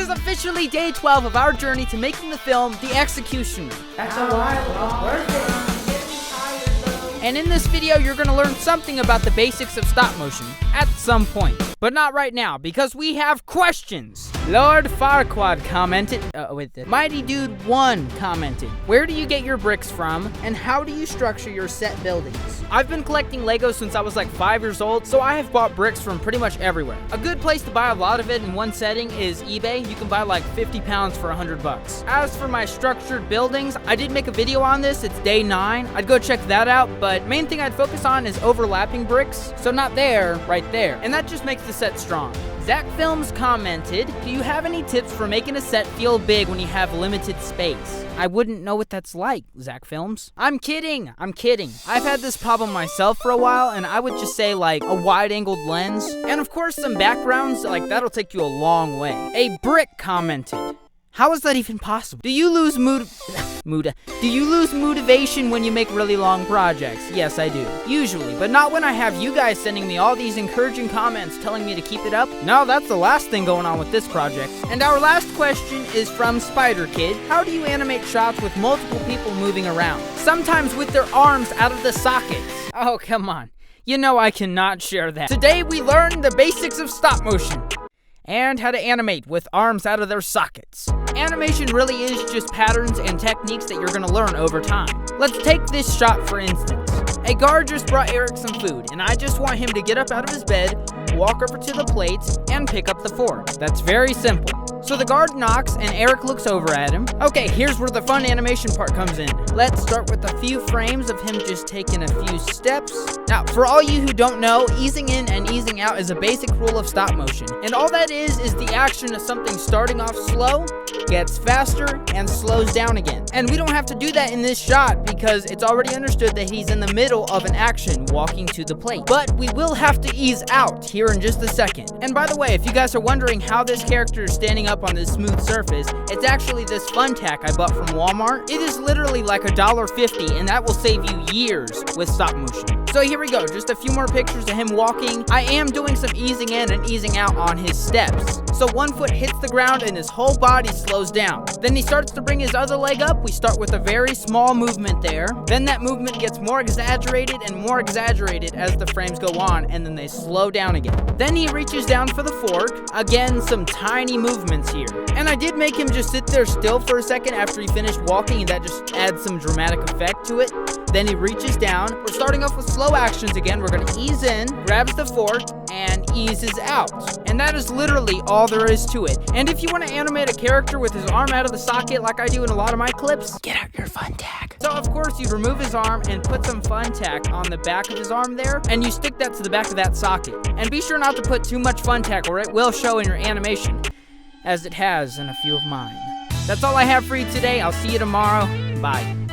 is officially day 12 of our journey to making the film The Executioner. That's a while, but worth it. And in this video, you're going to learn something about the basics of stop motion at some point. But not right now, because we have questions. Lord Farquaad commented, Mighty Dude 1 commented, where do you get your bricks from, and how do you structure your set buildings? I've been collecting Legos since I was like 5 years old, so I have bought bricks from pretty much everywhere. A good place to buy a lot of it in one setting is eBay. You can buy like 50 pounds for $100. As for my structured buildings, I did make a video on this. It's day 9. I'd go check that out, but main thing I'd focus on is overlapping bricks. So not there, right there. And that just makes the set strong. Zach Films commented, do you have any tips for making a set feel big when you have limited space? I wouldn't know what that's like, Zach Films. I'm kidding. I've had this problem myself for a while, and I would just say like a wide-angled lens. And of course some backgrounds, like that'll take you a long way. A Brick commented, how is that even possible? Do you lose motivation when you make really long projects? Yes, I do. Usually, but not when I have you guys sending me all these encouraging comments telling me to keep it up. No, that's the last thing going on with this project. And our last question is from Spider Kid. How do you animate shots with multiple people moving around? Sometimes with their arms out of the sockets. Oh, come on. You know I cannot share that. Today we learned the basics of stop motion and how to animate with arms out of their sockets. Animation really is just patterns and techniques that you're gonna learn over time. Let's take this shot for instance. A guard just brought Eric some food, and I just want him to get up out of his bed, walk over to the plates, and pick up the fork. That's very simple. So the guard knocks, and Eric looks over at him. Okay, here's where the fun animation part comes in. Let's start with a few frames of him just taking a few steps. Now, for all you who don't know, easing in and easing out is a basic rule of stop motion. And all that is the action of something starting off slow, gets faster, and slows down again. And we don't have to do that in this shot because it's already understood that he's in the middle of an action walking to the plate. But we will have to ease out here in just a second. And by the way, if you guys are wondering how this character is standing up on this smooth surface, it's actually this fun tack I bought from Walmart. It is literally like $1.50, and that will save you years with stop motion. So here we go, just a few more pictures of him walking. I am doing some easing in and easing out on his steps. So one foot hits the ground and his whole body slows down. Then he starts to bring his other leg up. We start with a very small movement there. Then that movement gets more exaggerated and more exaggerated as the frames go on, and then they slow down again. Then he reaches down for the fork. Again, some tiny movements here. And I did make him just sit there still for a second after he finished walking, and that just adds some dramatic effect to it. Then he reaches down. We're starting off with slow actions again. We're gonna ease in, grabs the fork, and eases out. And that is literally all there is to it. And if you want to animate a character with his arm out of the socket like I do in a lot of my clips, get out your fun tack. So of course you'd remove his arm and put some fun tack on the back of his arm there, and you stick that to the back of that socket. And be sure not to put too much fun tack or it will show in your animation, as it has in a few of mine. That's all I have for you today. I'll see you tomorrow. Bye.